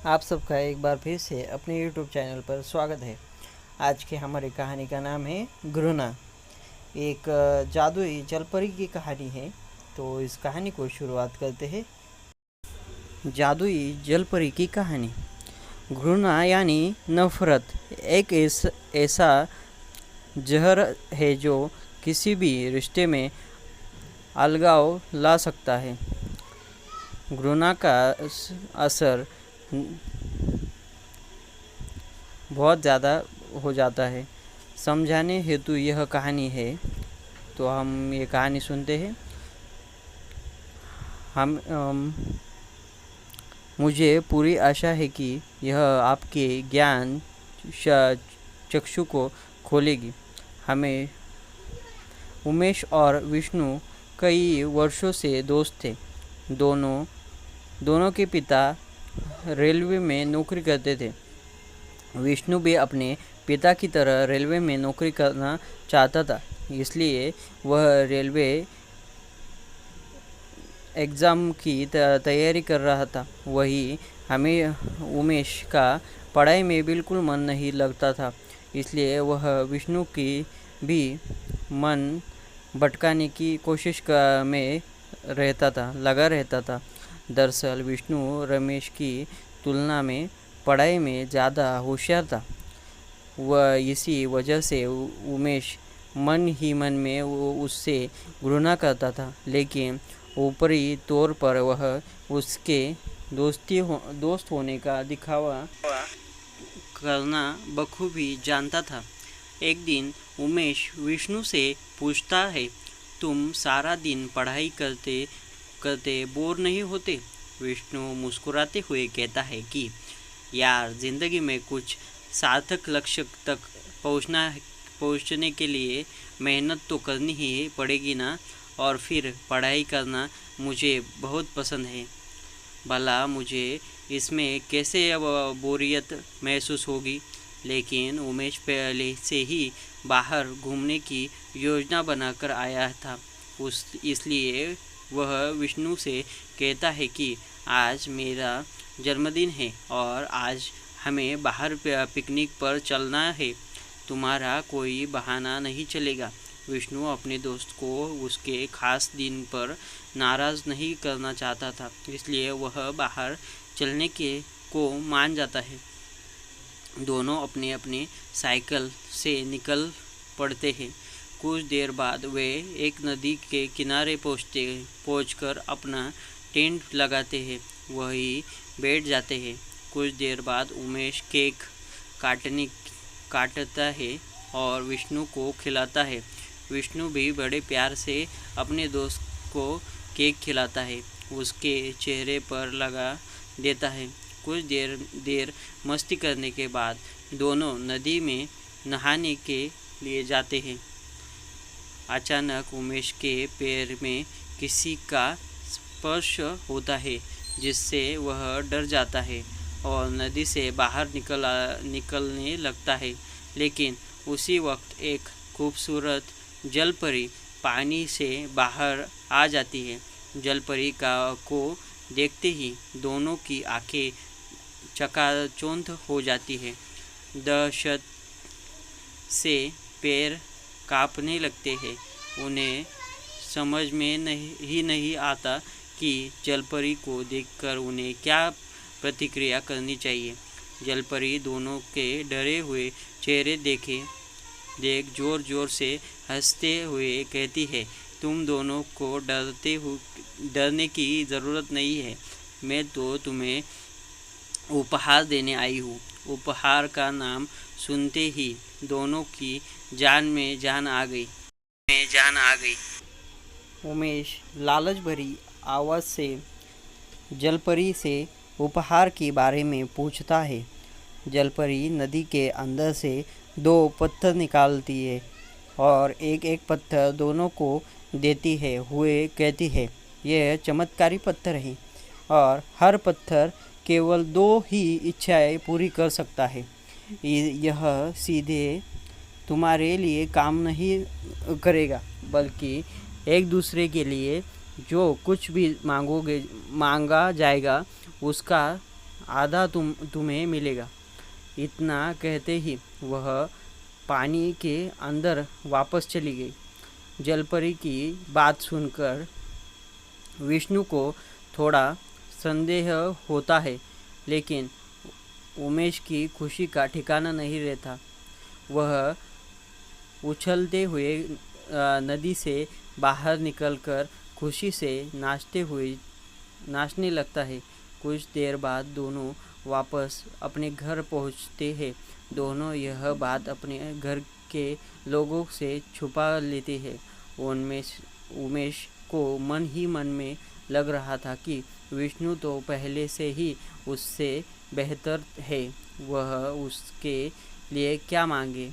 आप सबका एक बार फिर से अपने YouTube चैनल पर स्वागत है। आज की हमारी कहानी का नाम है घृणा। एक जादुई जलपरी की कहानी है। तो इस कहानी को शुरुआत करते हैं। जादुई जलपरी की कहानी। घृणा यानी नफरत एक ऐसा जहर है जो किसी भी रिश्ते में अलगाव ला सकता है। घृणा का असर बहुत ज़्यादा हो जाता है। समझाने हेतु यह कहानी है, तो हम ये कहानी सुनते हैं। मुझे पूरी आशा है कि यह आपके ज्ञान चक्षु को खोलेगी। हमें उमेश और विष्णु कई वर्षों से दोस्त थे। दोनों के पिता रेलवे में नौकरी करते थे। विष्णु भी अपने पिता की तरह रेलवे में नौकरी करना चाहता था, इसलिए वह रेलवे एग्ज़ाम की तैयारी कर रहा था। वही हमें उमेश का पढ़ाई में बिल्कुल मन नहीं लगता था, इसलिए वह विष्णु की भी मन भटकाने की कोशिश में लगा रहता था। दरअसल विष्णु रमेश की तुलना में पढ़ाई में ज़्यादा होशियार था। वह इसी वजह से उमेश मन ही मन में उससे घृणा करता था, लेकिन ऊपरी तौर पर वह उसके दोस्त होने का दिखावा करना बखूबी जानता था। एक दिन उमेश विष्णु से पूछता है, तुम सारा दिन पढ़ाई करते करते बोर नहीं होते? विष्णु मुस्कुराते हुए कहता है कि यार, ज़िंदगी में कुछ सार्थक लक्ष्य तक पहुंचने के लिए मेहनत तो करनी ही पड़ेगी ना, और फिर पढ़ाई करना मुझे बहुत पसंद है। भला मुझे इसमें कैसे अब बोरियत महसूस होगी? लेकिन उमेश पहले से ही बाहर घूमने की योजना बनाकर आया था। इसलिए वह विष्णु से कहता है कि आज मेरा जन्मदिन है और आज हमें बाहर पिकनिक पर चलना है। तुम्हारा कोई बहाना नहीं चलेगा। विष्णु अपने दोस्त को उसके खास दिन पर नाराज़ नहीं करना चाहता था, इसलिए वह बाहर चलने को मान जाता है। दोनों अपने अपने साइकिल से निकल पड़ते हैं। कुछ देर बाद वे एक नदी के किनारे पहुंचकर अपना टेंट लगाते हैं, वहीं बैठ जाते हैं। कुछ देर बाद उमेश केक काटता है और विष्णु को खिलाता है। विष्णु भी बड़े प्यार से अपने दोस्त को केक खिलाता है, उसके चेहरे पर लगा देता है। कुछ देर मस्ती करने के बाद दोनों नदी में नहाने के लिए जाते हैं। अचानक उमेश के पैर में किसी का स्पर्श होता है, जिससे वह डर जाता है और नदी से बाहर निकलने लगता है। लेकिन उसी वक्त एक खूबसूरत जलपरी पानी से बाहर आ जाती है। जलपरी को देखते ही दोनों की आंखें चकाचौंध हो जाती है। दहशत से पैर कांपने लगते हैं। उन्हें समझ में नहीं आता कि जलपरी को देखकर उन्हें क्या प्रतिक्रिया करनी चाहिए। जलपरी दोनों के डरे हुए चेहरे देख जोर जोर से हंसते हुए कहती है, तुम दोनों को डरने की ज़रूरत नहीं है। मैं तो तुम्हें उपहार देने आई हूँ। उपहार का नाम सुनते ही दोनों की जान में जान आ गई। उमेश लालच भरी आवाज़ से जलपरी से उपहार के बारे में पूछता है। जलपरी नदी के अंदर से 2 पत्थर निकालती है और एक पत्थर दोनों को देती है हुए कहती है, यह चमत्कारी पत्थर है और हर पत्थर केवल 2 ही इच्छाएं पूरी कर सकता है। यह सीधे तुम्हारे लिए काम नहीं करेगा, बल्कि एक दूसरे के लिए जो कुछ भी मांगा जाएगा उसका आधा तुम्हें मिलेगा। इतना कहते ही वह पानी के अंदर वापस चली गई। जलपरी की बात सुनकर विष्णु को थोड़ा संदेह होता है, लेकिन उमेश की खुशी का ठिकाना नहीं रहता। वह उछलते हुए नदी से बाहर निकलकर खुशी से नाचने लगता है। कुछ देर बाद दोनों वापस अपने घर पहुंचते हैं। दोनों यह बात अपने घर के लोगों से छुपा लेते हैं। उमेश को मन ही मन में लग रहा था कि विष्णु तो पहले से ही उससे बेहतर है, वह उसके लिए क्या मांगे।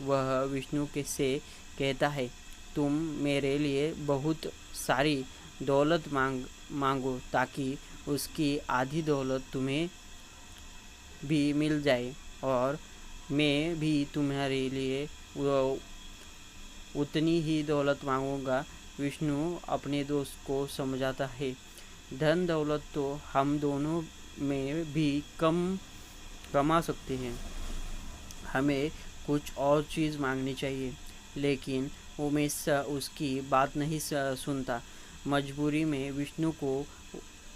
वह विष्णु के से कहता है, तुम मेरे लिए बहुत सारी दौलत मांगो ताकि उसकी आधी दौलत तुम्हें भी मिल जाए, और मैं भी तुम्हारे लिए उतनी ही दौलत मांगूंगा। विष्णु अपने दोस्त को समझाता है, धन दौलत तो हम दोनों में भी कमा सकते हैं, हमें कुछ और चीज़ मांगनी चाहिए। लेकिन उमेश उसकी बात नहीं सुनता। मजबूरी में विष्णु को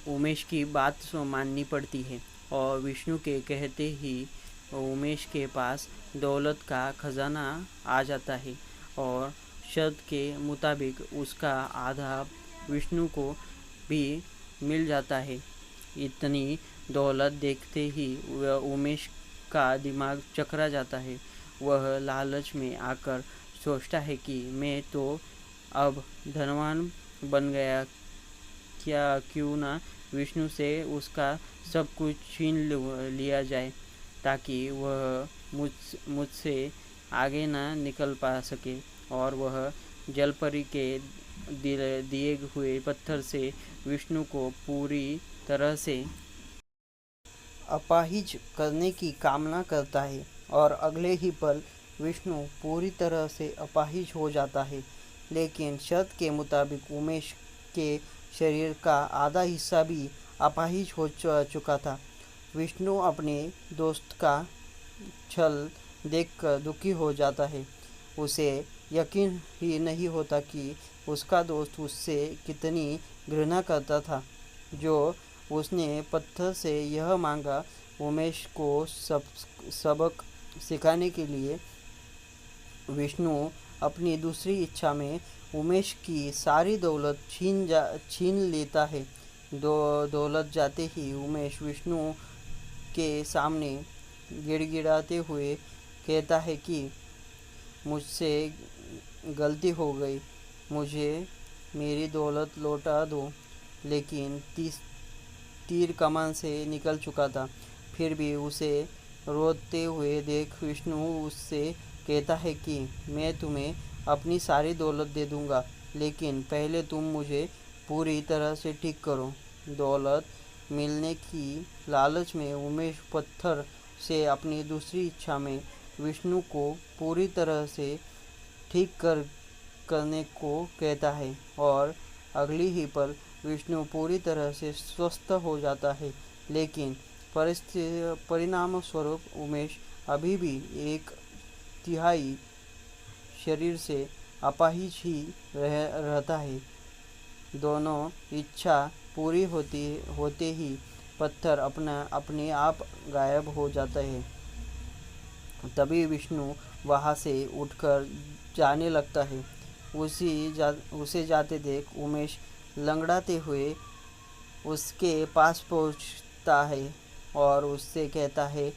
उमेश की बात माननी पड़ती है, और विष्णु के कहते ही उमेश के पास दौलत का खजाना आ जाता है, और शर्त के मुताबिक उसका आधा विष्णु को भी मिल जाता है। इतनी दौलत देखते ही उमेश का दिमाग चकरा जाता है। वह लालच में आकर सोचता है कि मैं तो अब धनवान बन गया, क्यों ना विष्णु से उसका सब कुछ छीन लिया जाए, ताकि वह मुझसे आगे ना निकल पा सके, और वह जलपरी के दिए हुए पत्थर से विष्णु को पूरी तरह से अपाहिज करने की कामना करता है। और अगले ही पल विष्णु पूरी तरह से अपाहिज हो जाता है। लेकिन शर्त के मुताबिक उमेश के शरीर का आधा हिस्सा भी अपाहिज हो चुका था। विष्णु अपने दोस्त का छल देखकर दुखी हो जाता है। उसे यकीन ही नहीं होता कि उसका दोस्त उससे कितनी घृणा करता था, जो उसने पत्थर से यह मांगा। उमेश को सबक सिखाने के लिए विष्णु अपनी दूसरी इच्छा में उमेश की सारी दौलत छीन लेता है। दौलत जाते ही उमेश विष्णु के सामने गिड़गिड़ाते हुए कहता है कि मुझसे गलती हो गई, मुझे मेरी दौलत लौटा दो। लेकिन तीर कमान से निकल चुका था। फिर भी उसे रोते हुए देख विष्णु उससे कहता है कि मैं तुम्हें अपनी सारी दौलत दे दूंगा, लेकिन पहले तुम मुझे पूरी तरह से ठीक करो। दौलत मिलने की लालच में उमेश पत्थर से अपनी दूसरी इच्छा में विष्णु को पूरी तरह से ठीक करने को कहता है, और अगली ही पल विष्णु पूरी तरह से स्वस्थ हो जाता है। लेकिन परिणाम स्वरूप उमेश अभी भी एक तिहाई शरीर से अपाहिज ही रहता है। दोनों इच्छा पूरी होते ही पत्थर अपने आप गायब हो जाता है। तभी विष्णु वहाँ से उठकर जाने लगता है। उसे जाते देख उमेश लंगड़ाते हुए उसके पास पहुँचता है और उससे कहता है,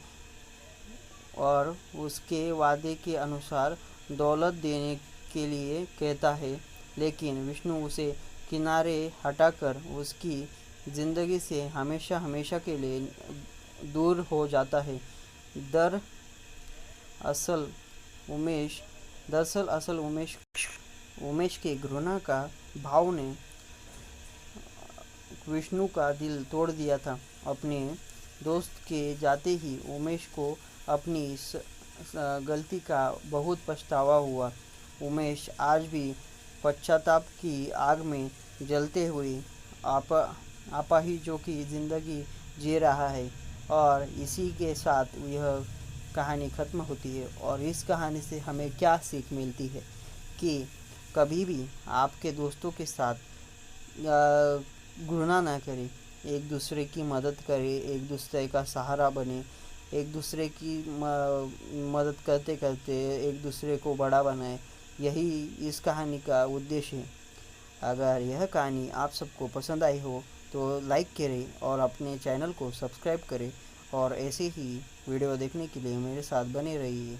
और उसके वादे के अनुसार दौलत देने के लिए कहता है। लेकिन विष्णु उसे किनारे हटाकर उसकी ज़िंदगी से हमेशा हमेशा के लिए दूर हो जाता है। दरअसल उमेश के घृणा का भाव ने विष्णु का दिल तोड़ दिया था। अपने दोस्त के जाते ही उमेश को अपनी गलती का बहुत पछतावा हुआ। उमेश आज भी पश्चाताप की आग में जलते हुए अपाहिजों की ज़िंदगी जी रहा है। और इसी के साथ यह कहानी ख़त्म होती है। और इस कहानी से हमें क्या सीख मिलती है कि कभी भी आपके दोस्तों के साथ घृणा ना करें, एक दूसरे की मदद करें, एक दूसरे का सहारा बने, एक दूसरे की मदद करते करते एक दूसरे को बड़ा बनाए। यही इस कहानी का उद्देश्य है। अगर यह कहानी आप सबको पसंद आई हो तो लाइक करें और अपने चैनल को सब्सक्राइब करें और ऐसे ही वीडियो देखने के लिए मेरे साथ बने रहिए।